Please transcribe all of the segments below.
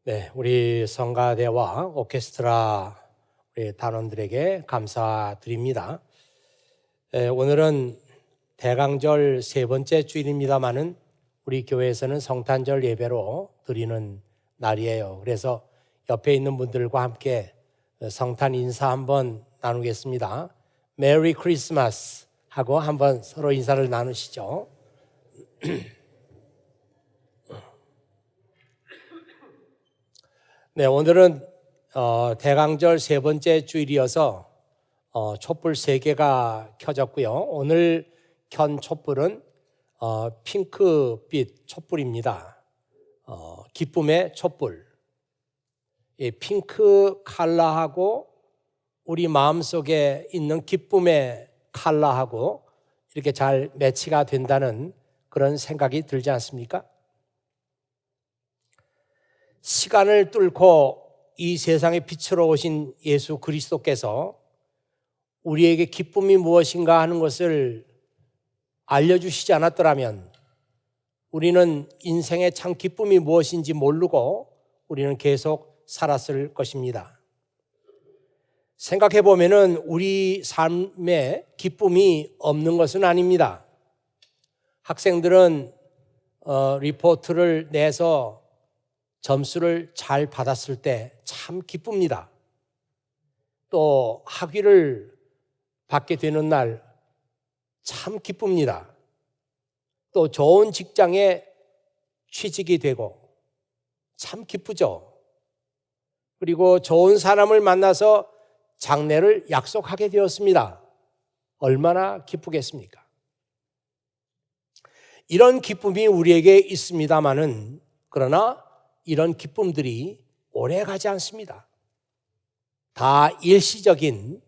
네, 우리 성가대와 오케스트라 우리 단원들에게 감사드립니다. 오늘은 대강절 세 번째 주일입니다마는 우리 교회에서는 성탄절 예배로 드리는 날이에요. 그래서 옆에 있는 분들과 함께 성탄 인사 한번 나누겠습니다. 메리 크리스마스 하고 한번 서로 인사를 나누시죠. 네, 오늘은 대강절 세 번째 주일이어서 촛불 3개가 켜졌고요. 오늘 켠 촛불은 핑크빛 촛불입니다. 기쁨의 촛불. 이 핑크 컬러하고 우리 마음속에 있는 기쁨의 컬러하고 이렇게 잘 매치가 된다는 그런 생각이 들지 않습니까? 시간을 뚫고 이 세상에 빛으로 오신 예수 그리스도께서 우리에게 기쁨이 무엇인가 하는 것을 알려주시지 않았더라면 우리는 인생의 참 기쁨이 무엇인지 모르고 우리는 계속 살았을 것입니다. 생각해 보면은 우리 삶에 기쁨이 없는 것은 아닙니다. 학생들은 리포트를 내서 점수를 잘 받았을 때 참 기쁩니다. 또 학위를 받게 되는 날 참 기쁩니다. 또 좋은 직장에 취직이 되고 참 기쁘죠. 그리고 좋은 사람을 만나서 장례를 약속하게 되었습니다. 얼마나 기쁘겠습니까? 이런 기쁨이 우리에게 있습니다마는 그러나 이런 기쁨들이 오래 가지 않습니다. 다 일시적인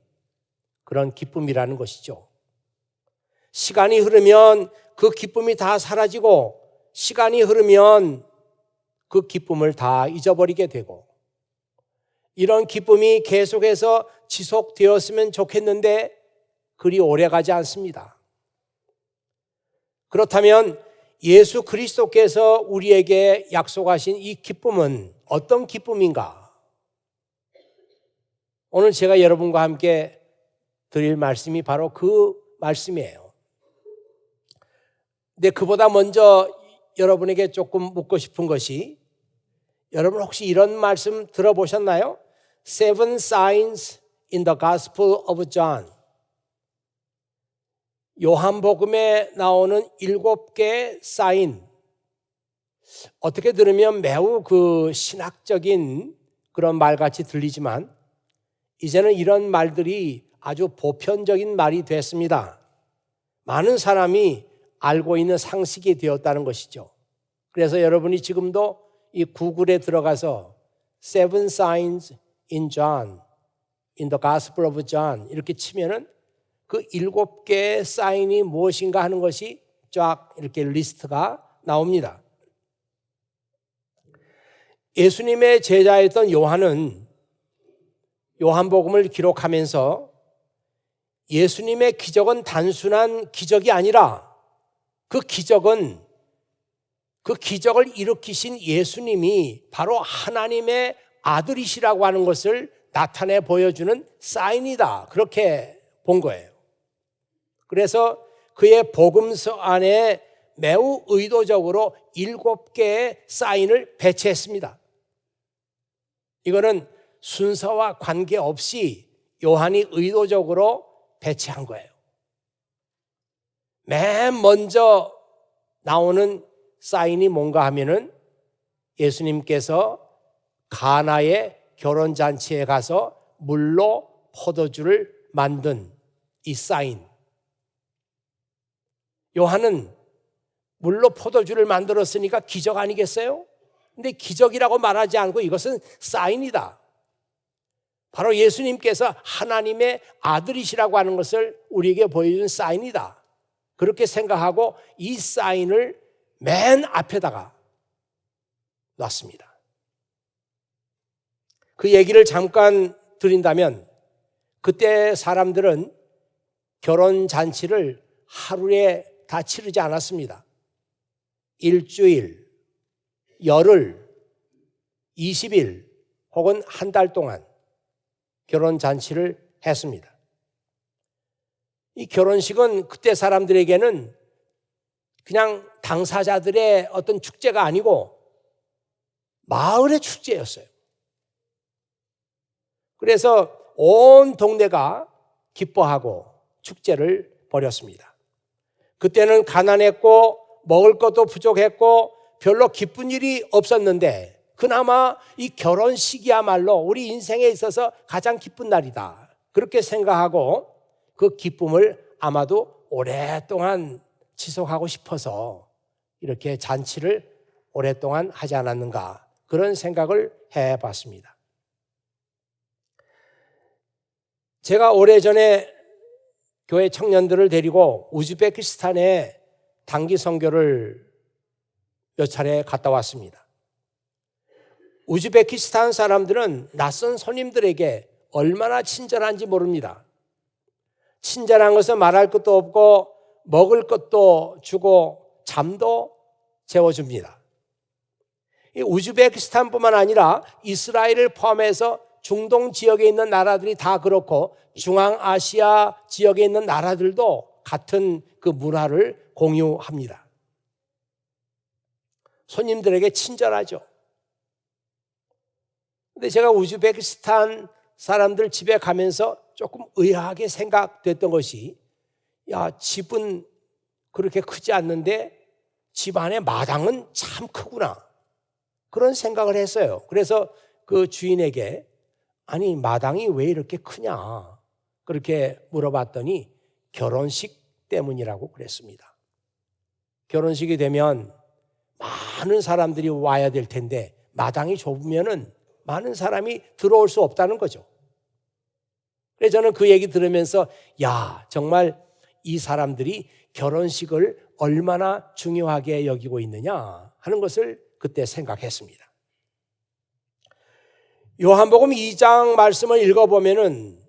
그런 기쁨이라는 것이죠. 시간이 흐르면 그 기쁨이 다 사라지고 시간이 흐르면 그 기쁨을 다 잊어버리게 되고 이런 기쁨이 계속해서 지속되었으면 좋겠는데 그리 오래 가지 않습니다. 그렇다면 예수 그리스도께서 우리에게 약속하신 이 기쁨은 어떤 기쁨인가? 오늘 제가 여러분과 함께 드릴 말씀이 바로 그 말씀이에요. 근데 그보다 먼저 여러분에게 조금 묻고 싶은 것이 여러분 혹시 이런 말씀 들어보셨나요? Seven signs in the Gospel of John. 요한복음에 나오는 7개의 사인. 어떻게 들으면 매우 신학적인 그런 말같이 들리지만 이제는 이런 말들이 아주 보편적인 말이 됐습니다. 많은 사람이 알고 있는 상식이 되었다는 것이죠. 그래서 여러분이 지금도 이 구글에 들어가서 Seven signs in John, in the Gospel of John 이렇게 치면은 그 7개의 사인이 무엇인가 하는 것이 쫙 이렇게 리스트가 나옵니다. 예수님의 제자였던 요한은 요한복음을 기록하면서 예수님의 기적은 단순한 기적이 아니라 그 기적을 일으키신 예수님이 바로 하나님의 아들이시라고 하는 것을 나타내 보여주는 사인이다. 그렇게 본 거예요. 그래서 그의 복음서 안에 매우 의도적으로 7개의 사인을 배치했습니다. 이거는 순서와 관계없이 요한이 의도적으로 배치한 거예요. 맨 먼저 나오는 사인이 뭔가 하면은 예수님께서 가나의 결혼잔치에 가서 물로 포도주를 만든 이 사인. 요한은 물로 포도주를 만들었으니까 기적 아니겠어요? 근데 기적이라고 말하지 않고 이것은 사인이다. 바로 예수님께서 하나님의 아들이시라고 하는 것을 우리에게 보여준 사인이다. 그렇게 생각하고 이 사인을 맨 앞에다가 놨습니다. 그 얘기를 잠깐 드린다면 그때 사람들은 결혼잔치를 하루에 다 치르지 않았습니다. 일주일, 열흘, 20일 혹은 한 달 동안 결혼 잔치를 했습니다. 이 결혼식은 그때 사람들에게는 그냥 당사자들의 어떤 축제가 아니고 마을의 축제였어요. 그래서 온 동네가 기뻐하고 축제를 벌였습니다. 그때는 가난했고 먹을 것도 부족했고 별로 기쁜 일이 없었는데 그나마 이 결혼식이야말로 우리 인생에 있어서 가장 기쁜 날이다. 그렇게 생각하고 그 기쁨을 아마도 오랫동안 지속하고 싶어서 이렇게 잔치를 오랫동안 하지 않았는가 그런 생각을 해봤습니다. 제가 오래전에 교회 청년들을 데리고 우즈베키스탄에 단기 선교를 몇 차례 갔다 왔습니다. 우즈베키스탄 사람들은 낯선 손님들에게 얼마나 친절한지 모릅니다. 친절한 것은 말할 것도 없고 먹을 것도 주고 잠도 재워줍니다. 이 우즈베키스탄뿐만 아니라 이스라엘을 포함해서 중동 지역에 있는 나라들이 다 그렇고 중앙아시아 지역에 있는 나라들도 같은 그 문화를 공유합니다. 손님들에게 친절하죠. 근데 제가 우즈베키스탄 사람들 집에 가면서 조금 의아하게 생각됐던 것이 집은 그렇게 크지 않는데 집 안에 마당은 참 크구나. 그런 생각을 했어요. 그래서 그 주인에게 아니 마당이 왜 이렇게 크냐 그렇게 물어봤더니 결혼식 때문이라고 그랬습니다. 결혼식이 되면 많은 사람들이 와야 될 텐데 마당이 좁으면은 많은 사람이 들어올 수 없다는 거죠. 그래서 저는 그 얘기 들으면서 정말 이 사람들이 결혼식을 얼마나 중요하게 여기고 있느냐 하는 것을 그때 생각했습니다. 요한복음 2장 말씀을 읽어보면은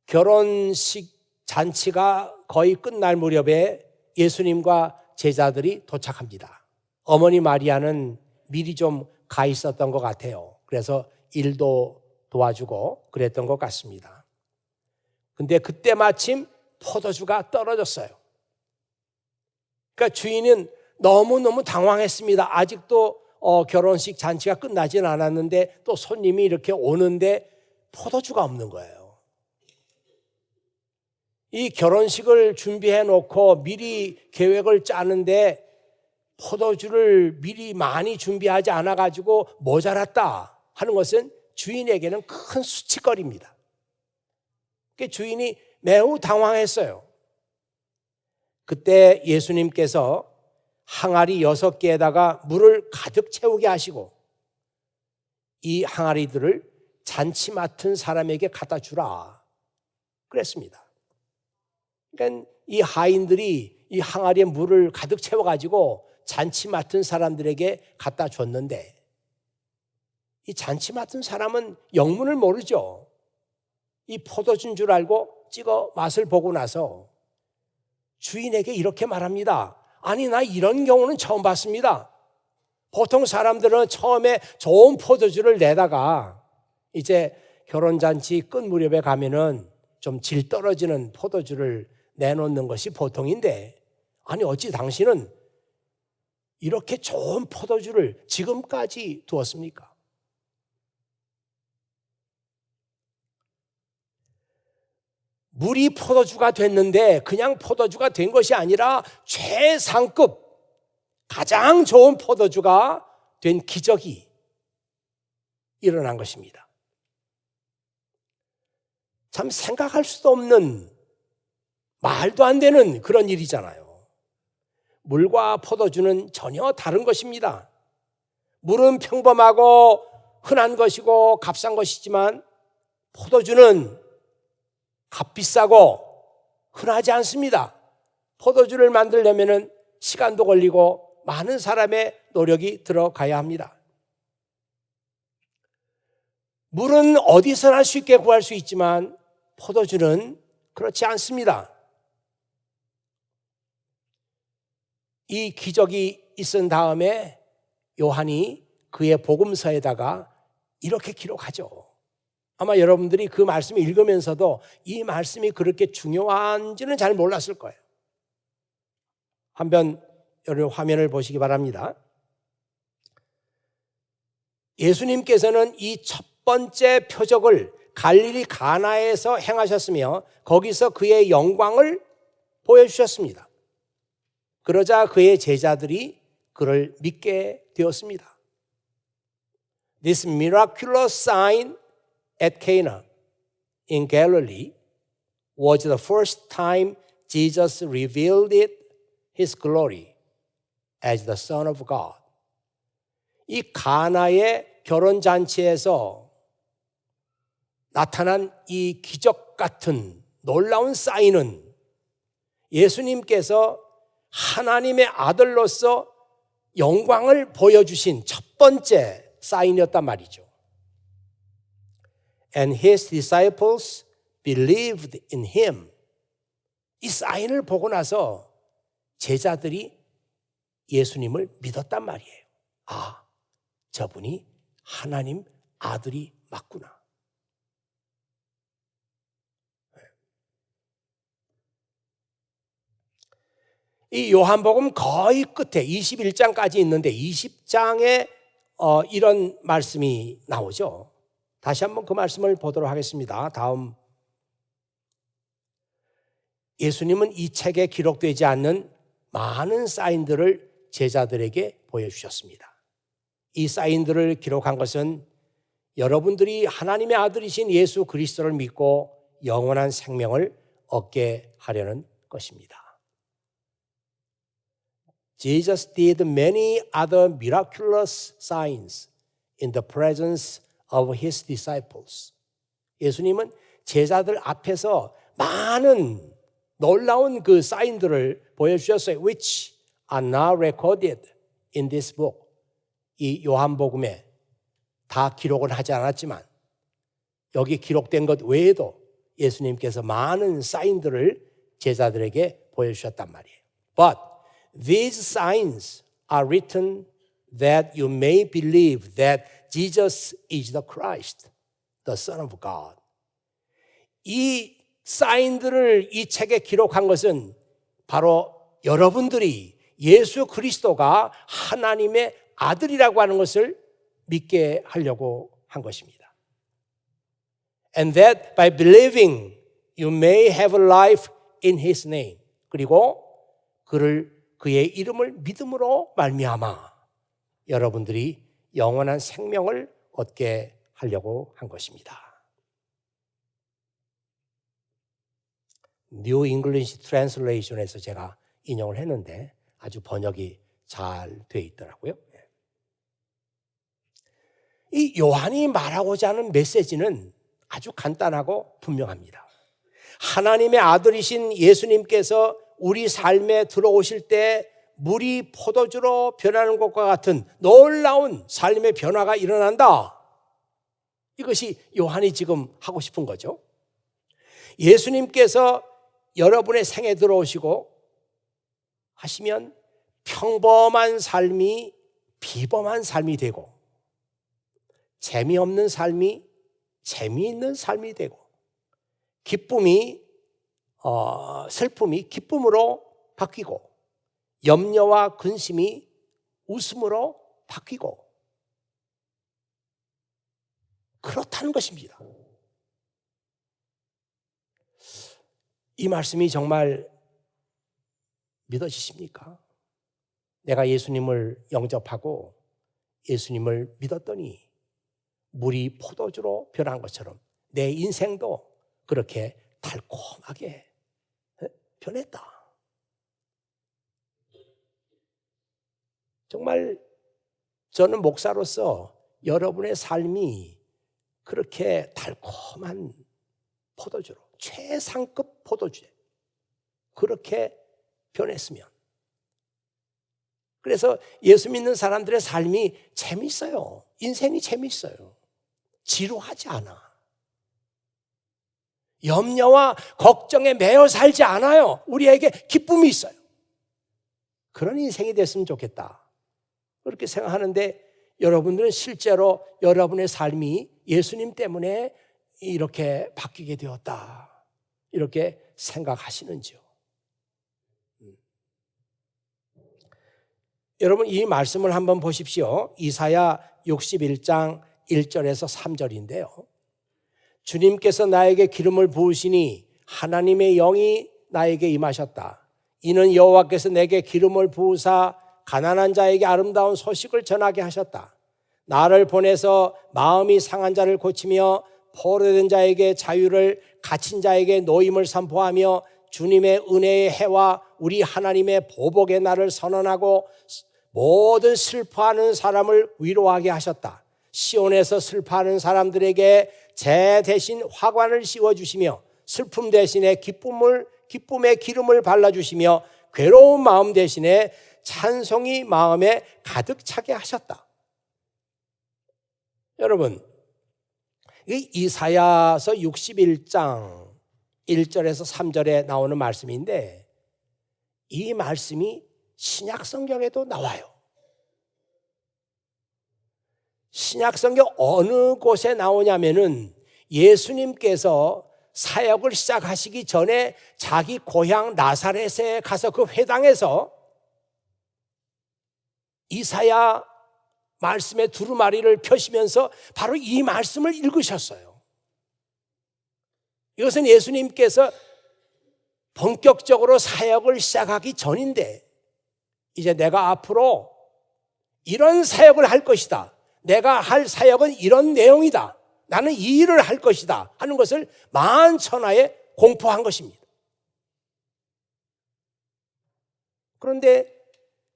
결혼식 잔치가 거의 끝날 무렵에 예수님과 제자들이 도착합니다. 어머니 마리아는 미리 좀 가 있었던 것 같아요. 그래서 일도 도와주고 그랬던 것 같습니다. 근데 그때 마침 포도주가 떨어졌어요. 그러니까 주인은 너무너무 당황했습니다. 아직도 결혼식 잔치가 끝나진 않았는데 또 손님이 이렇게 오는데 포도주가 없는 거예요. 이 결혼식을 준비해 놓고 미리 계획을 짜는데 포도주를 미리 많이 준비하지 않아 가지고 모자랐다 하는 것은 주인에게는 큰 수치거리입니다. 그러니까 주인이 매우 당황했어요. 그때 예수님께서 항아리 6개에다가 물을 가득 채우게 하시고 이 항아리들을 잔치 맡은 사람에게 갖다 주라 그랬습니다. 그러니까 이 하인들이 이 항아리에 물을 가득 채워가지고 잔치 맡은 사람들에게 갖다 줬는데 이 잔치 맡은 사람은 영문을 모르죠. 이 포도주인 줄 알고 찍어 맛을 보고 나서 주인에게 이렇게 말합니다. 아니 나 이런 경우는 처음 봤습니다. 보통 사람들은 처음에 좋은 포도주를 내다가 이제 결혼잔치 끝 무렵에 가면은 좀 질 떨어지는 포도주를 내놓는 것이 보통인데 아니 어찌 당신은 이렇게 좋은 포도주를 지금까지 두었습니까? 물이 포도주가 됐는데 그냥 포도주가 된 것이 아니라 최상급 가장 좋은 포도주가 된 기적이 일어난 것입니다. 참 생각할 수도 없는 말도 안 되는 그런 일이잖아요. 물과 포도주는 전혀 다른 것입니다. 물은 평범하고 흔한 것이고 값싼 것이지만 포도주는 값비싸고 흔하지 않습니다. 포도주를 만들려면 시간도 걸리고 많은 사람의 노력이 들어가야 합니다. 물은 어디서나 쉽게 구할 수 있지만 포도주는 그렇지 않습니다. 이 기적이 있은 다음에 요한이 그의 복음서에다가 이렇게 기록하죠. 아마 여러분들이 그 말씀을 읽으면서도 이 말씀이 그렇게 중요한지는 잘 몰랐을 거예요. 한번 여러분 화면을 보시기 바랍니다. 예수님께서는 이 첫 번째 표적을 갈릴리 가나에서 행하셨으며 거기서 그의 영광을 보여주셨습니다. 그러자 그의 제자들이 그를 믿게 되었습니다. This miraculous sign at Cana in Galilee was the first time Jesus revealed his glory as the Son of God. 이 가나의 결혼잔치에서 나타난 이 기적 같은 놀라운 사인은 예수님께서 하나님의 아들로서 영광을 보여주신 첫 번째 사인이었단 말이죠. And his disciples believed in him. 이 사인을 보고 나서 제자들이 예수님을 믿었단 말이에요. 아, 저분이 하나님 아들이 맞구나. 이 요한복음 거의 끝에 21장까지 있는데 20장에 이런 말씀이 나오죠. 다시 한번 그 말씀을 보도록 하겠습니다. 다음. 예수님은 이 책에 기록되지 않는 많은 사인들을 제자들에게 보여주셨습니다. 이 사인들을 기록한 것은 여러분들이 하나님의 아들이신 예수 그리스도를 믿고 영원한 생명을 얻게 하려는 것입니다. Jesus did many other miraculous signs in the presence of his disciples. 예수님은 제자들 앞에서 많은 놀라운 그 사인들을 보여주셨어요. Which are now recorded in this book. 이 요한복음에 다 기록은 하지 않았지만 여기 기록된 것 외에도 예수님께서 많은 사인들을 제자들에게 보여주셨단 말이에요. But these signs are written that you may believe that Jesus is the Christ, the Son of God. 이 사인들을 이 책에 기록한 것은 바로 여러분들이 예수 그리스도가 하나님의 아들이라고 하는 것을 믿게 하려고 한 것입니다. And that by believing you may have life in his name. 그리고 그의 이름을 믿음으로 말미암아 여러분들이 영원한 생명을 얻게 하려고 한 것입니다. New English Translation에서 제가 인용을 했는데 아주 번역이 잘 돼 있더라고요. 이 요한이 말하고자 하는 메시지는 아주 간단하고 분명합니다. 하나님의 아들이신 예수님께서 우리 삶에 들어오실 때 물이 포도주로 변하는 것과 같은 놀라운 삶의 변화가 일어난다. 이것이 요한이 지금 하고 싶은 거죠. 예수님께서 여러분의 생에 들어오시고 하시면 평범한 삶이 비범한 삶이 되고 재미없는 삶이 재미있는 삶이 되고 슬픔이 기쁨으로 바뀌고 염려와 근심이 웃음으로 바뀌고 그렇다는 것입니다. 이 말씀이 정말 믿어지십니까? 내가 예수님을 영접하고 예수님을 믿었더니 물이 포도주로 변한 것처럼 내 인생도 그렇게 달콤하게 변했다. 정말 저는 목사로서 여러분의 삶이 그렇게 달콤한 포도주로 최상급 포도주에 그렇게 변했으면 그래서 예수 믿는 사람들의 삶이 재밌어요. 인생이 재밌어요. 지루하지 않아. 염려와 걱정에 매여 살지 않아요. 우리에게 기쁨이 있어요. 그런 인생이 됐으면 좋겠다. 그렇게 생각하는데 여러분들은 실제로 여러분의 삶이 예수님 때문에 이렇게 바뀌게 되었다, 이렇게 생각하시는지요? 여러분, 이 말씀을 한번 보십시오. 이사야 61장 1절에서 3절인데요. 주님께서 나에게 기름을 부으시니 하나님의 영이 나에게 임하셨다. 이는 여호와께서 내게 기름을 부으사 가난한 자에게 아름다운 소식을 전하게 하셨다. 나를 보내서 마음이 상한 자를 고치며 포로된 자에게 자유를, 갇힌 자에게 노임을 선포하며 주님의 은혜의 해와 우리 하나님의 보복의 날을 선언하고 모든 슬퍼하는 사람을 위로하게 하셨다. 시온에서 슬퍼하는 사람들에게 재 대신 화관을 씌워주시며 슬픔 대신에 기쁨의 기름을 발라주시며 괴로운 마음 대신에 찬송이 마음에 가득 차게 하셨다. 여러분, 이 이사야서 61장 1절에서 3절에 나오는 말씀인데, 이 말씀이 신약 성경에도 나와요. 신약 성경 어느 곳에 나오냐면은 예수님께서 사역을 시작하시기 전에 자기 고향 나사렛에 가서 그 회당에서 이사야 말씀의 두루마리를 펴시면서 바로 이 말씀을 읽으셨어요. 이것은 예수님께서 본격적으로 사역을 시작하기 전인데, 이제 내가 앞으로 이런 사역을 할 것이다, 내가 할 사역은 이런 내용이다, 나는 이 일을 할 것이다 하는 것을 만천하에 공포한 것입니다. 그런데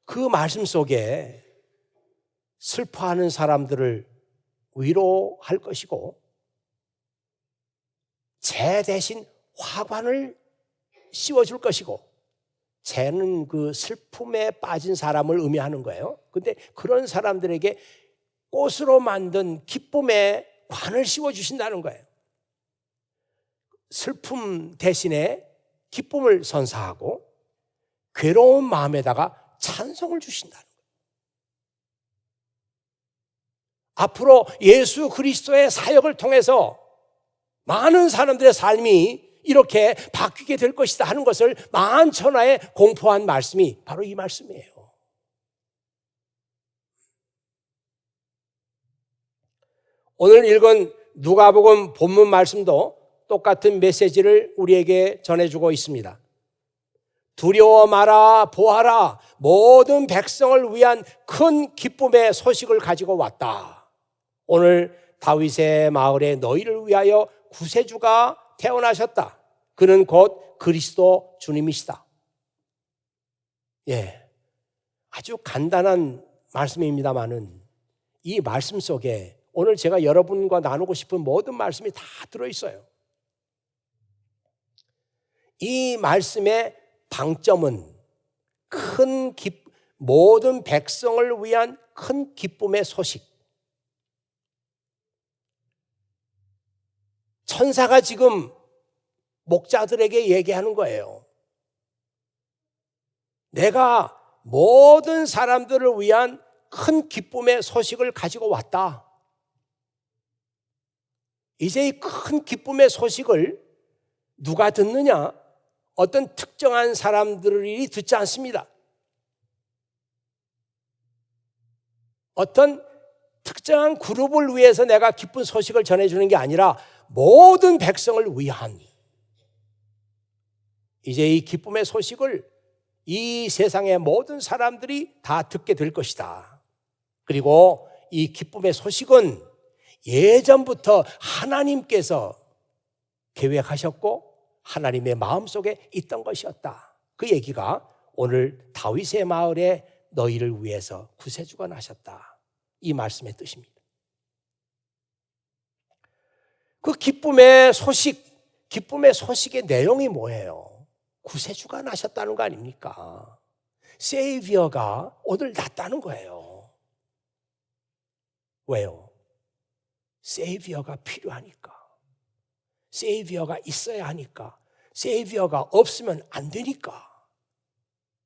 그 말씀 속에 슬퍼하는 사람들을 위로할 것이고 재 대신 화관을 씌워줄 것이고, 재는 그 슬픔에 빠진 사람을 의미하는 거예요. 그런데 그런 사람들에게 꽃으로 만든 기쁨의 관을 씌워주신다는 거예요. 슬픔 대신에 기쁨을 선사하고 괴로운 마음에다가 찬송을 주신다는 거예요. 앞으로 예수 그리스도의 사역을 통해서 많은 사람들의 삶이 이렇게 바뀌게 될 것이다 하는 것을 만천하에 공포한 말씀이 바로 이 말씀이에요. 오늘 읽은 누가복음 본문 말씀도 똑같은 메시지를 우리에게 전해주고 있습니다. 두려워 마라, 보아라, 모든 백성을 위한 큰 기쁨의 소식을 가지고 왔다. 오늘 다윗의 마을에 너희를 위하여 구세주가 태어나셨다. 그는 곧 그리스도 주님이시다. 예, 아주 간단한 말씀입니다만은 이 말씀 속에 오늘 제가 여러분과 나누고 싶은 모든 말씀이 다 들어있어요. 이 말씀의 방점은 모든 백성을 위한 큰 기쁨의 소식. 천사가 지금 목자들에게 얘기하는 거예요. 내가 모든 사람들을 위한 큰 기쁨의 소식을 가지고 왔다. 이제 이 큰 기쁨의 소식을 누가 듣느냐? 어떤 특정한 사람들이 듣지 않습니다. 어떤 특정한 그룹을 위해서 내가 기쁜 소식을 전해주는 게 아니라 모든 백성을 위한, 이제 이 기쁨의 소식을 이 세상의 모든 사람들이 다 듣게 될 것이다. 그리고 이 기쁨의 소식은 예전부터 하나님께서 계획하셨고 하나님의 마음속에 있던 것이었다. 그 얘기가 오늘 다윗의 마을에 너희를 위해서 구세주가 나셨다, 이 말씀의 뜻입니다. 그 기쁨의 소식의 내용이 뭐예요? 구세주가 나셨다는 거 아닙니까? 세이비어가 오늘 났다는 거예요. 왜요? 세이비어가 필요하니까. 세이비어가 있어야 하니까. 세이비어가 없으면 안 되니까.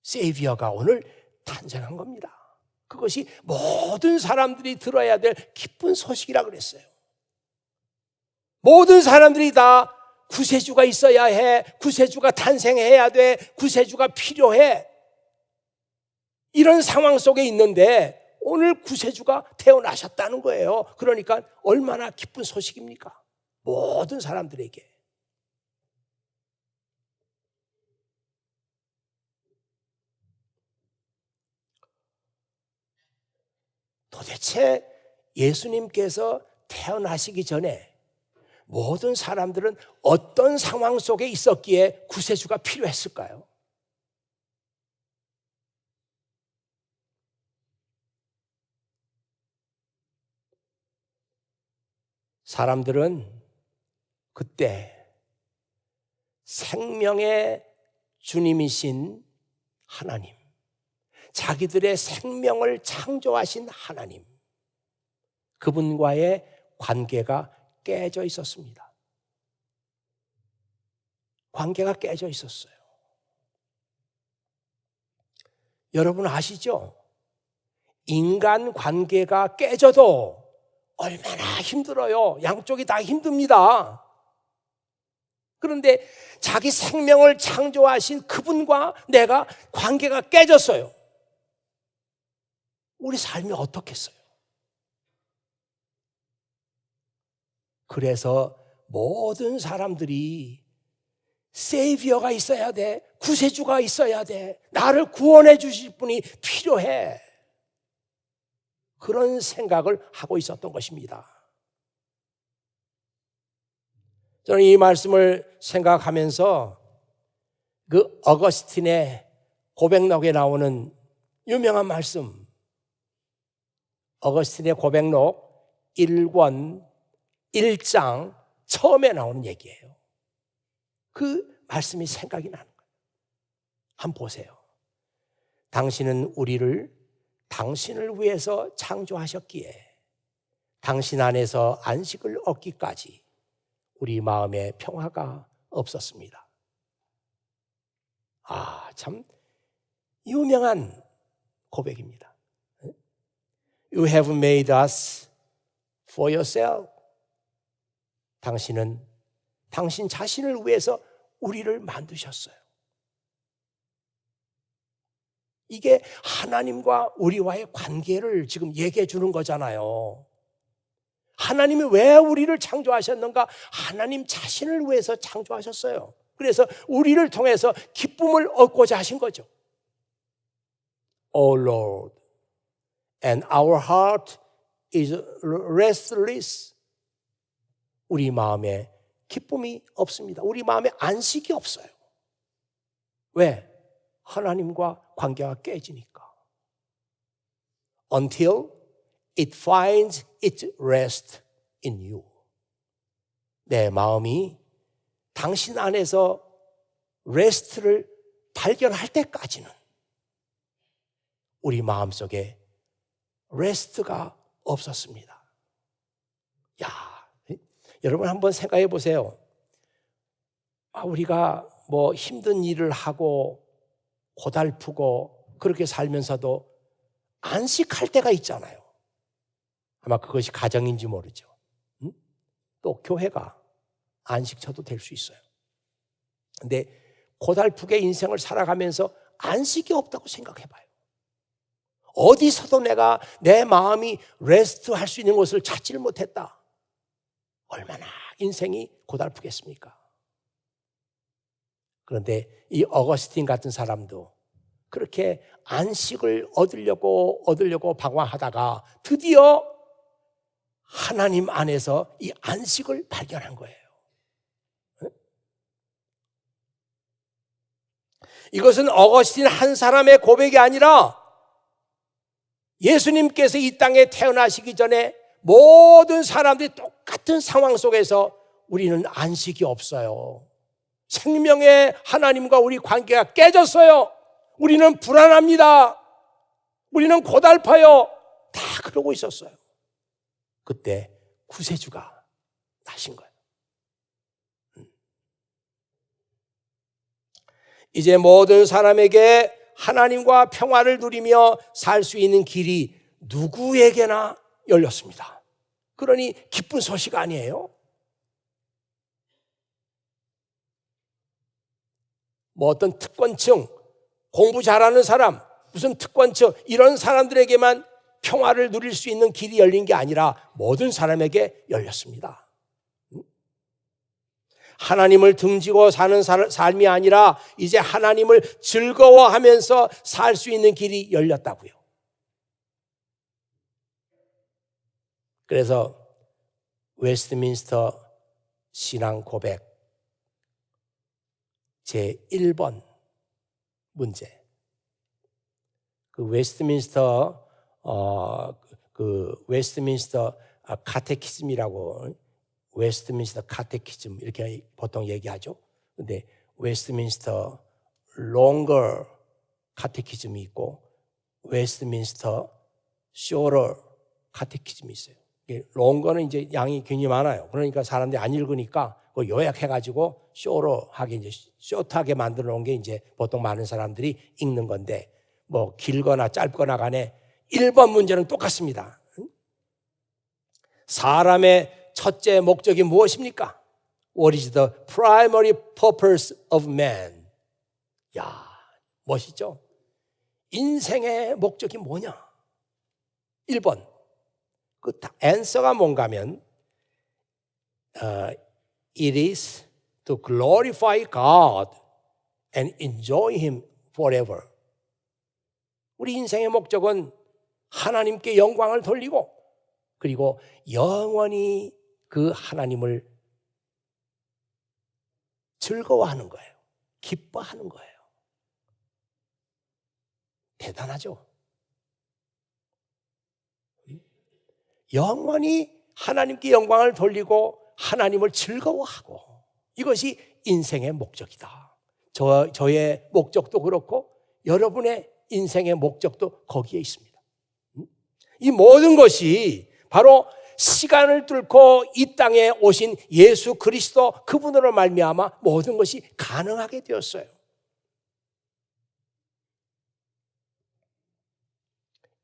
세이비어가 오늘 탄생한 겁니다. 그것이 모든 사람들이 들어야 될 기쁜 소식이라 그랬어요. 모든 사람들이 다 구세주가 있어야 해. 구세주가 탄생해야 돼. 구세주가 필요해. 이런 상황 속에 있는데 오늘 구세주가 태어나셨다는 거예요. 그러니까 얼마나 기쁜 소식입니까? 모든 사람들에게. 도대체 예수님께서 태어나시기 전에 모든 사람들은 어떤 상황 속에 있었기에 구세주가 필요했을까요? 사람들은 그때 생명의 주님이신 하나님, 자기들의 생명을 창조하신 하나님, 그분과의 관계가 깨져 있었습니다. 관계가 깨져 있었어요. 여러분 아시죠? 인간 관계가 깨져도 얼마나 힘들어요. 양쪽이 다 힘듭니다. 그런데 자기 생명을 창조하신 그분과 내가 관계가 깨졌어요. 우리 삶이 어떻겠어요? 그래서 모든 사람들이 세이비어가 있어야 돼. 구세주가 있어야 돼. 나를 구원해 주실 분이 필요해. 그런 생각을 하고 있었던 것입니다. 저는 이 말씀을 생각하면서 그 어거스틴의 고백록에 나오는 유명한 말씀, 어거스틴의 고백록 1권 1장 처음에 나오는 얘기예요. 그 말씀이 생각이 나는 거예요. 한번 보세요. 당신은 우리를 당신을 위해서 창조하셨기에 당신 안에서 안식을 얻기까지 우리 마음에 평화가 없었습니다. 참 유명한 고백입니다. You have made us for yourself. 당신은 당신 자신을 위해서 우리를 만드셨어요. 이게 하나님과 우리와의 관계를 지금 얘기해 주는 거잖아요. 하나님이 왜 우리를 창조하셨는가? 하나님 자신을 위해서 창조하셨어요. 그래서 우리를 통해서 기쁨을 얻고자 하신 거죠. Oh Lord, and our heart is restless. 우리 마음에 기쁨이 없습니다. 우리 마음에 안식이 없어요. 왜? 하나님과 관계가 깨지니까. Until it finds its rest in you. 내 마음이 당신 안에서 레스트를 발견할 때까지는 우리 마음속에 레스트가 없었습니다. 여러분 한번 생각해 보세요. 우리가 뭐 힘든 일을 하고 고달프고 그렇게 살면서도 안식할 때가 있잖아요. 아마 그것이 가정인지 모르죠. 또 교회가 안식처도 될 수 있어요. 근데 고달프게 인생을 살아가면서 안식이 없다고 생각해 봐요. 어디서도 내가 내 마음이 레스트할 수 있는 곳을 찾지를 못했다. 얼마나 인생이 고달프겠습니까? 그런데 이 어거스틴 같은 사람도 그렇게 안식을 얻으려고 방황하다가 드디어 하나님 안에서 이 안식을 발견한 거예요. 이것은 어거스틴 한 사람의 고백이 아니라 예수님께서 이 땅에 태어나시기 전에 모든 사람들이 똑같은 상황 속에서 우리는 안식이 없어요. 생명의 하나님과 우리 관계가 깨졌어요. 우리는 불안합니다. 우리는 고달파요. 다 그러고 있었어요. 그때 구세주가 나신 거예요. 이제 모든 사람에게 하나님과 평화를 누리며 살 수 있는 길이 누구에게나 열렸습니다. 그러니 기쁜 소식 아니에요? 뭐 어떤 특권층, 공부 잘하는 사람, 무슨 특권층 이런 사람들에게만 평화를 누릴 수 있는 길이 열린 게 아니라 모든 사람에게 열렸습니다. 하나님을 등지고 사는 삶이 아니라 이제 하나님을 즐거워하면서 살 수 있는 길이 열렸다고요. 그래서 웨스트민스터 신앙 고백 제1번 문제. 그 웨스트민스터 카테키즘이라고 웨스트민스터 카테키즘 이렇게 보통 얘기하죠. 근데 웨스트민스터 롱거 카테키즘이 있고 웨스트민스터 쇼러 카테키즘이 있어요. 롱거는 이제 양이 굉장히 많아요. 그러니까 사람들이 안 읽으니까 요약해가지고 쇼로 하게 이제 쇼트하게 만들어 놓은 게 이제 보통 많은 사람들이 읽는 건데 뭐 길거나 짧거나 간에 1번 문제는 똑같습니다. 사람의 첫째 목적이 무엇입니까? What is the primary purpose of man? 야, 멋있죠? 인생의 목적이 뭐냐? 1번. 그 answer가 뭔가 하면 It is to glorify God and enjoy Him forever. 우리 인생의 목적은 하나님께 영광을 돌리고 그리고 영원히 그 하나님을 즐거워하는 거예요. 기뻐하는 거예요. 대단하죠? 영원히 하나님께 영광을 돌리고 하나님을 즐거워하고 이것이 인생의 목적이다. 저의 목적도 그렇고 여러분의 인생의 목적도 거기에 있습니다. 이 모든 것이 바로 시간을 뚫고 이 땅에 오신 예수 그리스도 그분으로 말미암아 모든 것이 가능하게 되었어요.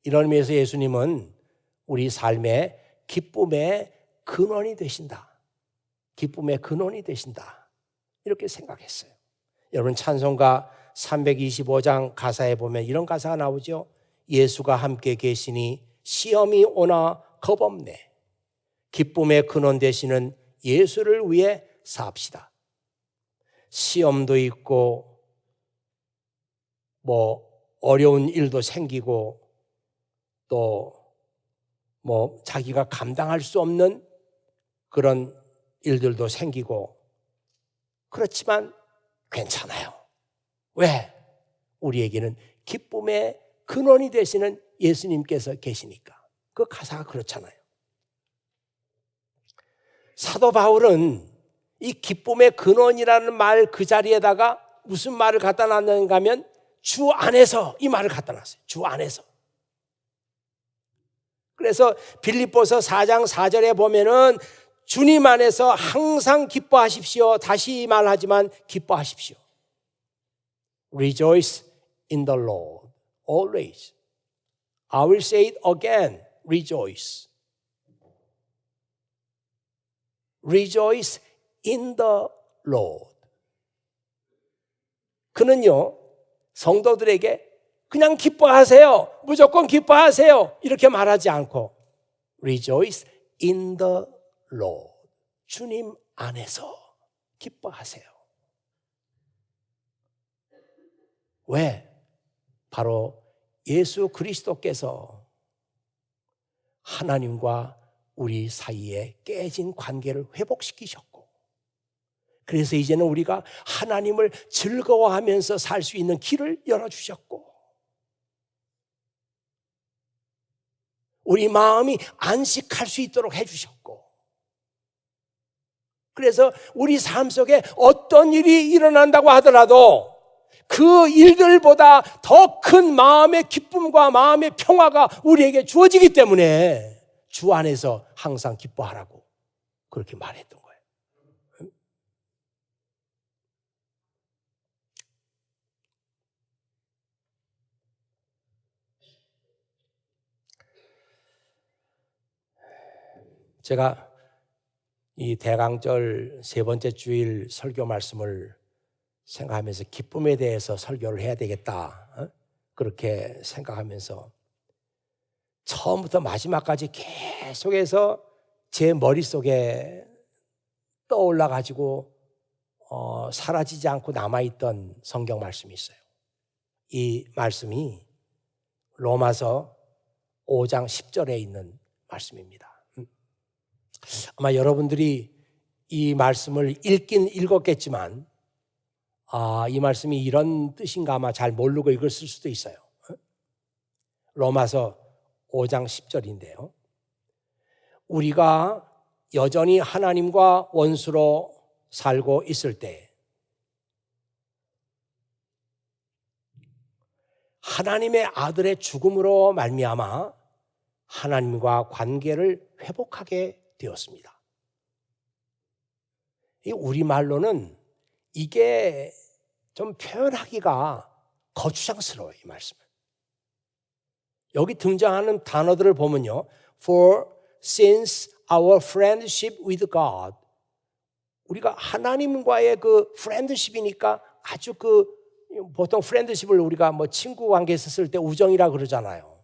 이런 의미에서 예수님은 우리 삶의 기쁨의 근원이 되신다. 기쁨의 근원이 되신다. 이렇게 생각했어요. 여러분 찬송가 325장 가사에 보면 이런 가사가 나오죠. 예수가 함께 계시니 시험이 오나 겁없네. 기쁨의 근원 되시는 예수를 위해 삽시다. 시험도 있고 뭐 어려운 일도 생기고 또 뭐 자기가 감당할 수 없는 그런 일들도 생기고 그렇지만 괜찮아요. 왜? 우리에게는 기쁨의 근원이 되시는 예수님께서 계시니까. 그 가사가 그렇잖아요. 사도 바울은 이 기쁨의 근원이라는 말 그 자리에다가 무슨 말을 갖다 놨는가 하면 주 안에서 이 말을 갖다 놨어요. 주 안에서. 그래서 빌립보서 4장 4절에 보면은 주님 안에서 항상 기뻐하십시오. 다시 말하지만 기뻐하십시오. Rejoice in the Lord always. I will say it again. Rejoice. Rejoice in the Lord. 그는요, 성도들에게 그냥 기뻐하세요. 무조건 기뻐하세요. 이렇게 말하지 않고 Rejoice in the Lord. 주님 안에서 기뻐하세요. 왜? 바로 예수 그리스도께서 하나님과 우리 사이에 깨진 관계를 회복시키셨고 그래서 이제는 우리가 하나님을 즐거워하면서 살 수 있는 길을 열어주셨고 우리 마음이 안식할 수 있도록 해주셨고 그래서 우리 삶 속에 어떤 일이 일어난다고 하더라도 그 일들보다 더 큰 마음의 기쁨과 마음의 평화가 우리에게 주어지기 때문에 주 안에서 항상 기뻐하라고 그렇게 말했던 거예요. 제가 이 대강절 세 번째 주일 설교 말씀을 생각하면서 기쁨에 대해서 설교를 해야 되겠다, 그렇게 생각하면서 처음부터 마지막까지 계속해서 제 머릿속에 떠올라가지고 사라지지 않고 남아있던 성경 말씀이 있어요. 이 말씀이 로마서 5장 10절에 있는 말씀입니다. 아마 여러분들이 이 말씀을 읽긴 읽었겠지만 이 말씀이 이런 뜻인가 아마 잘 모르고 읽었을 수도 있어요. 로마서 5장 10절인데요. 우리가 여전히 하나님과 원수로 살고 있을 때 하나님의 아들의 죽음으로 말미암아 하나님과 관계를 회복하게 되었습니다. 이 우리말로는 이게 좀 표현하기가 거추장스러워요, 이 말씀은. 여기 등장하는 단어들을 보면요. For since our friendship with God. 우리가 하나님과의 그 friendship이니까 아주 보통 friendship을 우리가 뭐 친구 관계에서 쓸 때 우정이라 그러잖아요.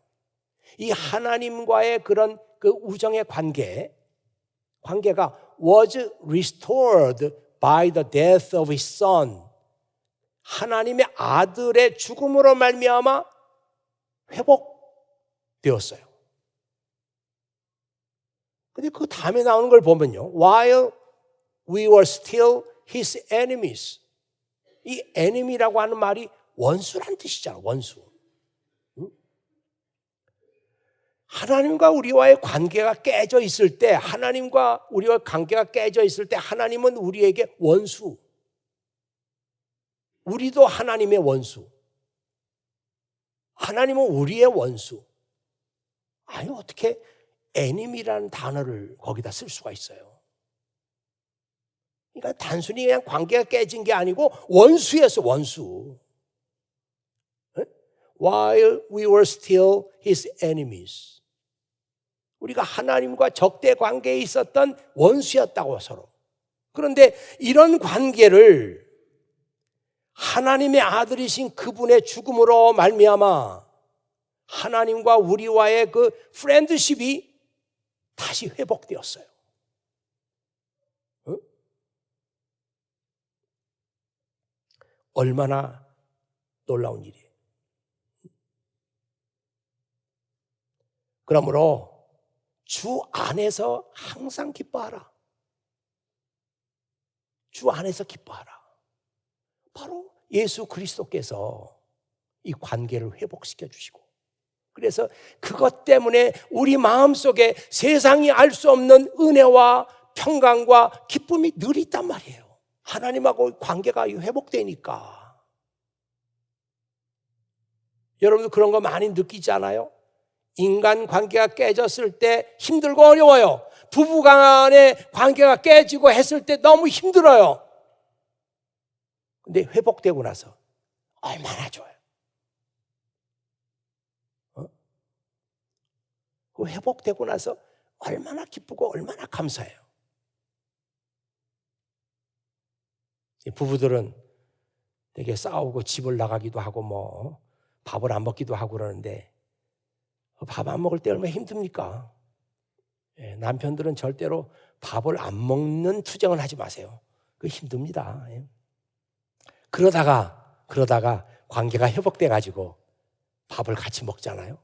이 하나님과의 그런 그 우정의 관계가 was restored by the death of his son. 하나님의 아들의 죽음으로 말미암아 회복되었어요. 근데 그 다음에 나오는 걸 보면요. While we were still his enemies. 이 enemy라고 하는 말이 원수란 뜻이잖아, 원수. 하나님과 우리와의 관계가 깨져 있을 때, 하나님과 우리와 관계가 깨져 있을 때 하나님은 우리에게 원수. 우리도 하나님의 원수. 하나님은 우리의 원수. 아니 어떻게 enemy라는 단어를 거기다 쓸 수가 있어요? 그러니까 단순히 그냥 관계가 깨진 게 아니고 원수였어, 원수. While we were still his enemies. 우리가 하나님과 적대 관계에 있었던 원수였다고 서로. 그런데 이런 관계를 하나님의 아들이신 그분의 죽음으로 말미암아 하나님과 우리와의 그 프렌드십이 다시 회복되었어요. 응? 얼마나 놀라운 일이에요. 그러므로 주 안에서 항상 기뻐하라. 주 안에서 기뻐하라. 바로 예수 그리스도께서 이 관계를 회복시켜 주시고, 그래서 그것 때문에 우리 마음속에 세상이 알 수 없는 은혜와 평강과 기쁨이 늘 있단 말이에요. 하나님하고 관계가 회복되니까. 여러분도 그런 거 많이 느끼지 않아요? 인간 관계가 깨졌을 때 힘들고 어려워요. 부부간의 관계가 깨지고 했을 때 너무 힘들어요. 근데 회복되고 나서 얼마나 좋아요. 그 회복되고 나서 얼마나 기쁘고 얼마나 감사해요. 부부들은 되게 싸우고 집을 나가기도 하고 뭐 밥을 안 먹기도 하고 그러는데 밥 안 먹을 때 얼마나 힘듭니까? 남편들은 절대로 밥을 안 먹는 투정을 하지 마세요. 그거 힘듭니다. 그러다가 관계가 회복돼 가지고 밥을 같이 먹잖아요.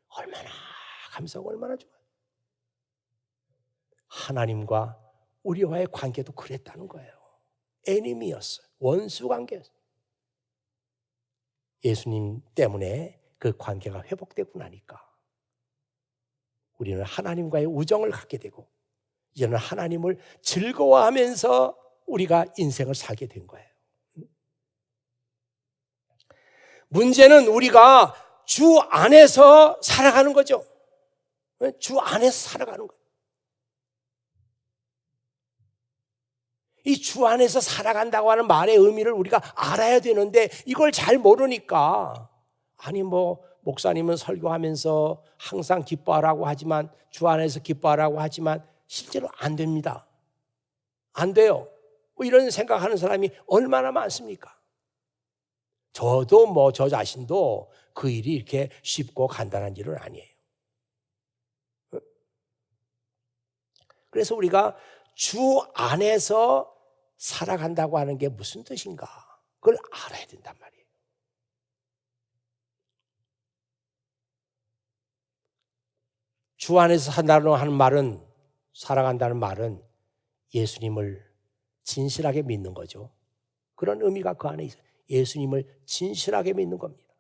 얼마나 감사하고 얼마나 좋아요. 하나님과 우리와의 관계도 그랬다는 거예요. 에니미였어요. 원수 관계였어요. 예수님 때문에 그 관계가 회복되고 나니까 우리는 하나님과의 우정을 갖게 되고 이제는 하나님을 즐거워하면서 우리가 인생을 살게 된 거예요. 문제는 우리가 주 안에서 살아가는 거죠. 주 안에서 살아가는 거예요. 이 주 안에서 살아간다고 하는 말의 의미를 우리가 알아야 되는데 이걸 잘 모르니까 아니 뭐 목사님은 설교하면서 항상 기뻐하라고 하지만 주 안에서 기뻐하라고 하지만 실제로 안 됩니다. 안 돼요. 뭐 이런 생각하는 사람이 얼마나 많습니까? 저도 뭐 저 자신도 그 일이 이렇게 쉽고 간단한 일은 아니에요. 그래서 우리가 주 안에서 살아간다고 하는 게 무슨 뜻인가? 그걸 알아야 된단 말이에요. 주 안에서 산다고 하는 말은, 살아간다는 말은 예수님을 진실하게 믿는 거죠. 그런 의미가 그 안에 있어요. 예수님을 진실하게 믿는 겁니다.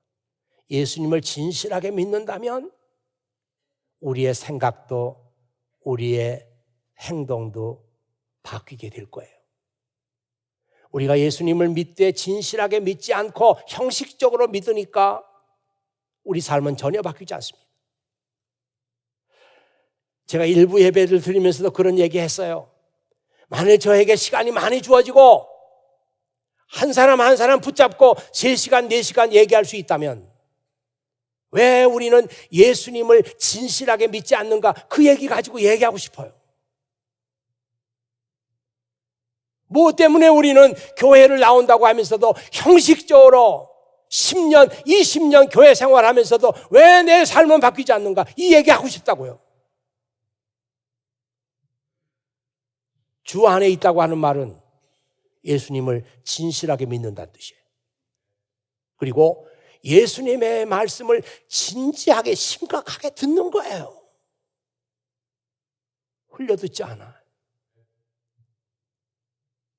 예수님을 진실하게 믿는다면 우리의 생각도 우리의 행동도 바뀌게 될 거예요. 우리가 예수님을 믿되 진실하게 믿지 않고 형식적으로 믿으니까 우리 삶은 전혀 바뀌지 않습니다. 제가 일부 예배를 드리면서도 그런 얘기했어요. 만일 저에게 시간이 많이 주어지고 한 사람 한 사람 붙잡고 3시간, 4시간 얘기할 수 있다면 왜 우리는 예수님을 진실하게 믿지 않는가? 그 얘기 가지고 얘기하고 싶어요. 뭐 때문에 우리는 교회를 나온다고 하면서도 형식적으로 10년, 20년 교회 생활하면서도 왜 내 삶은 바뀌지 않는가? 이 얘기하고 싶다고요. 주 안에 있다고 하는 말은 예수님을 진실하게 믿는다는 뜻이에요. 그리고 예수님의 말씀을 진지하게 심각하게 듣는 거예요. 흘려듣지 않아.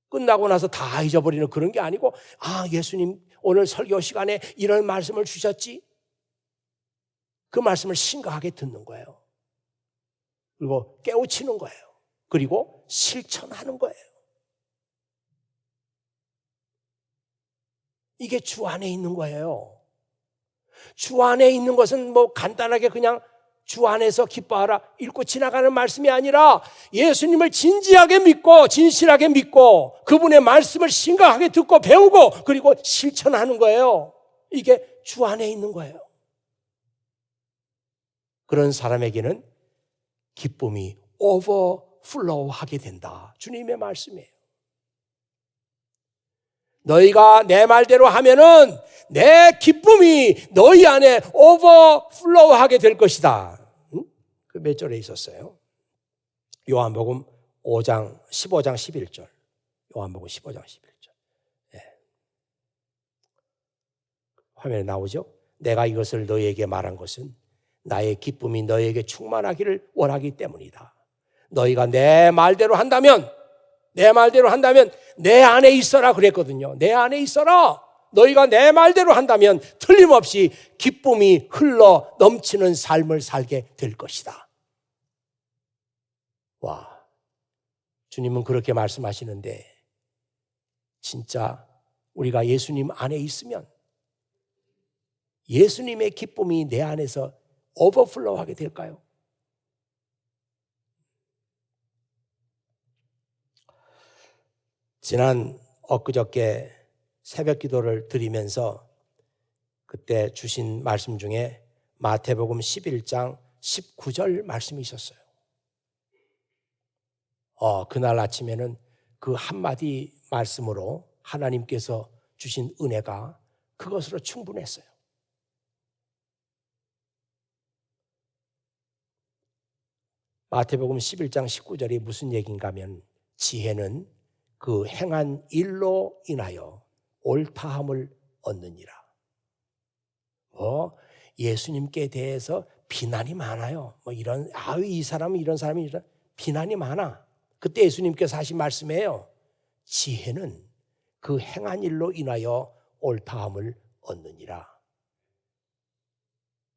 끝나고 나서 다 잊어버리는 그런 게 아니고, 아, 예수님 오늘 설교 시간에 이런 말씀을 주셨지? 그 말씀을 심각하게 듣는 거예요. 그리고 깨우치는 거예요. 그리고 실천하는 거예요. 이게 주 안에 있는 거예요. 주 안에 있는 것은 뭐 간단하게 그냥 주 안에서 기뻐하라 읽고 지나가는 말씀이 아니라 예수님을 진지하게 믿고 진실하게 믿고 그분의 말씀을 심각하게 듣고 배우고 그리고 실천하는 거예요. 이게 주 안에 있는 거예요. 그런 사람에게는 기쁨이 오버플로우하게 된다. 주님의 말씀이에요. 너희가 내 말대로 하면은 내 기쁨이 너희 안에 오버플로우하게 될 것이다. 그 몇 절에 있었어요? 요한복음 5장 15장 11절. 요한복음 15장 11절. 네. 화면에 나오죠? 내가 이것을 너희에게 말한 것은 나의 기쁨이 너희에게 충만하기를 원하기 때문이다. 너희가 내 말대로 한다면 내 안에 있어라 그랬거든요. 내 안에 있어라. 너희가 내 말대로 한다면 틀림없이 기쁨이 흘러 넘치는 삶을 살게 될 것이다. 와, 주님은 그렇게 말씀하시는데 진짜 우리가 예수님 안에 있으면 예수님의 기쁨이 내 안에서 오버플로우하게 될까요? 지난 엊그저께 새벽 기도를 드리면서 그때 주신 말씀 중에 마태복음 11장 19절 말씀이 있었어요. 그날 아침에는 그 한마디 말씀으로 하나님께서 주신 은혜가 그것으로 충분했어요. 마태복음 11장 19절이 무슨 얘기인가 하면 지혜는 그 행한 일로 인하여 옳다함을 얻느니라. 예수님께 대해서 비난이 많아요. 이 사람은 이런 사람이 이런 비난이 많아. 그때 예수님께서 하신 말씀이에요. 지혜는 그 행한 일로 인하여 옳다함을 얻느니라.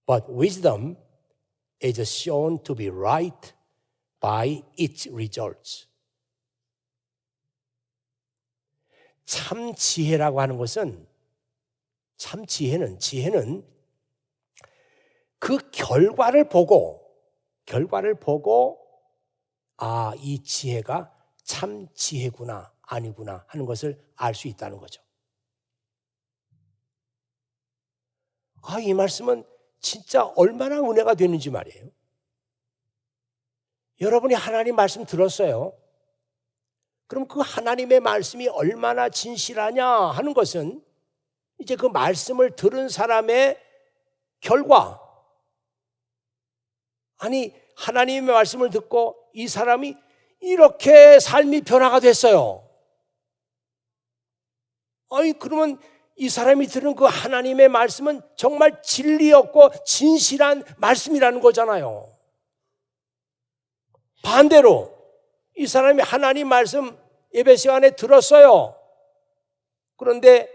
But wisdom is shown to be right by its results. 참 지혜라고 하는 것은 지혜는 그 결과를 보고 이 지혜가 참 지혜구나 아니구나 하는 것을 알 수 있다는 거죠. 이 말씀은 진짜 얼마나 은혜가 되는지 말이에요. 여러분이 하나님 말씀 들었어요. 그럼 그 하나님의 말씀이 얼마나 진실하냐 하는 것은 이제 그 말씀을 들은 사람의 결과. 아니, 하나님의 말씀을 듣고 이 사람이 이렇게 삶이 변화가 됐어요. 아니, 그러면 이 사람이 들은 그 하나님의 말씀은 정말 진리였고 진실한 말씀이라는 거잖아요. 반대로 이 사람이 하나님 말씀 예배 시간에 들었어요. 그런데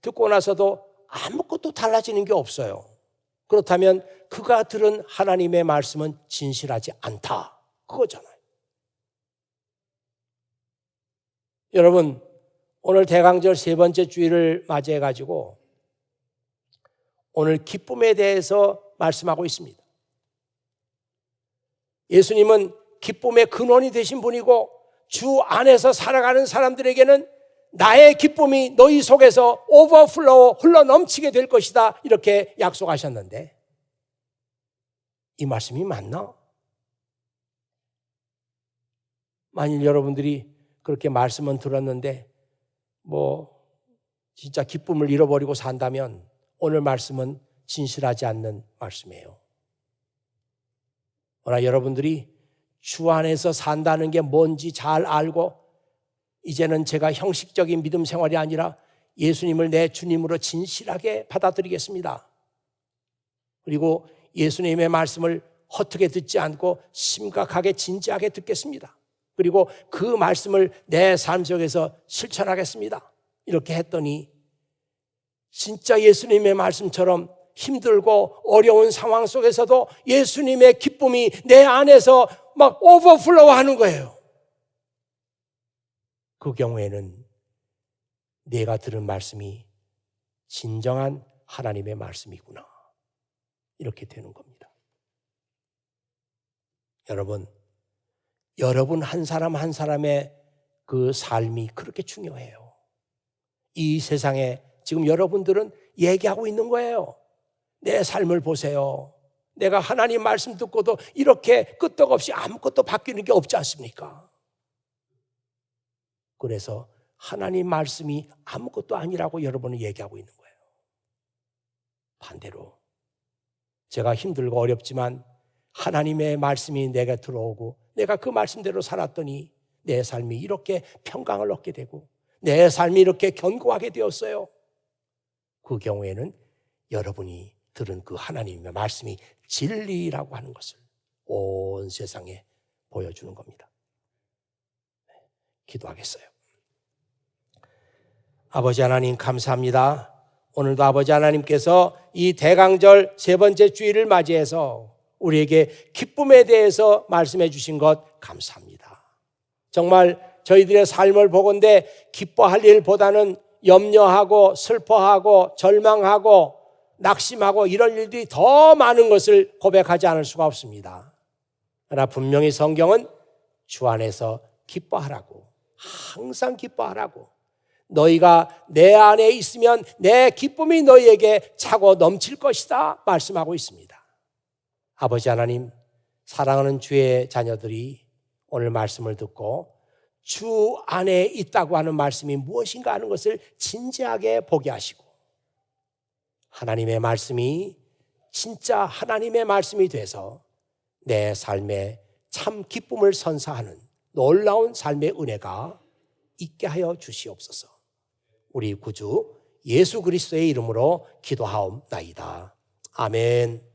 듣고 나서도 아무것도 달라지는 게 없어요. 그렇다면 그가 들은 하나님의 말씀은 진실하지 않다, 그거잖아요. 여러분, 오늘 대강절 세 번째 주일을 맞이해가지고 오늘 기쁨에 대해서 말씀하고 있습니다. 예수님은 기쁨의 근원이 되신 분이고 주 안에서 살아가는 사람들에게는 나의 기쁨이 너희 속에서 오버플로우, 흘러넘치게 될 것이다, 이렇게 약속하셨는데 이 말씀이 맞나? 만일 여러분들이 그렇게 말씀은 들었는데 진짜 기쁨을 잃어버리고 산다면 오늘 말씀은 진실하지 않는 말씀이에요. 그러나 여러분들이 주 안에서 산다는 게 뭔지 잘 알고 이제는 제가 형식적인 믿음 생활이 아니라 예수님을 내 주님으로 진실하게 받아들이겠습니다. 그리고 예수님의 말씀을 헛되게 듣지 않고 심각하게 진지하게 듣겠습니다. 그리고 그 말씀을 내 삶 속에서 실천하겠습니다. 이렇게 했더니 진짜 예수님의 말씀처럼 힘들고 어려운 상황 속에서도 예수님의 기쁨이 내 안에서 막 오버플로우 하는 거예요. 그 경우에는 내가 들은 말씀이 진정한 하나님의 말씀이구나, 이렇게 되는 겁니다. 여러분 한 사람 한 사람의 그 삶이 그렇게 중요해요. 이 세상에 지금 여러분들은 얘기하고 있는 거예요. 내 삶을 보세요. 내가 하나님 말씀 듣고도 이렇게 끄떡없이 아무것도 바뀌는 게 없지 않습니까? 그래서 하나님 말씀이 아무것도 아니라고 여러분은 얘기하고 있는 거예요. 반대로 제가 힘들고 어렵지만 하나님의 말씀이 내게 들어오고 내가 그 말씀대로 살았더니 내 삶이 이렇게 평강을 얻게 되고 내 삶이 이렇게 견고하게 되었어요. 그 경우에는 여러분이 들은 그 하나님의 말씀이 진리라고 하는 것을 온 세상에 보여주는 겁니다. 기도하겠어요. 아버지 하나님, 감사합니다. 오늘도 아버지 하나님께서 이 대강절 세 번째 주일을 맞이해서 우리에게 기쁨에 대해서 말씀해 주신 것 감사합니다. 정말 저희들의 삶을 보건대 기뻐할 일보다는 염려하고 슬퍼하고 절망하고 낙심하고 이런 일들이 더 많은 것을 고백하지 않을 수가 없습니다. 그러나 분명히 성경은 주 안에서 기뻐하라고, 항상 기뻐하라고, 너희가 내 안에 있으면 내 기쁨이 너희에게 차고 넘칠 것이다 말씀하고 있습니다. 아버지 하나님, 사랑하는 주의 자녀들이 오늘 말씀을 듣고 주 안에 있다고 하는 말씀이 무엇인가 하는 것을 진지하게 보게 하시고 하나님의 말씀이 진짜 하나님의 말씀이 돼서 내 삶에 참 기쁨을 선사하는 놀라운 삶의 은혜가 있게 하여 주시옵소서. 우리 구주 예수 그리스도의 이름으로 기도하옵나이다. 아멘.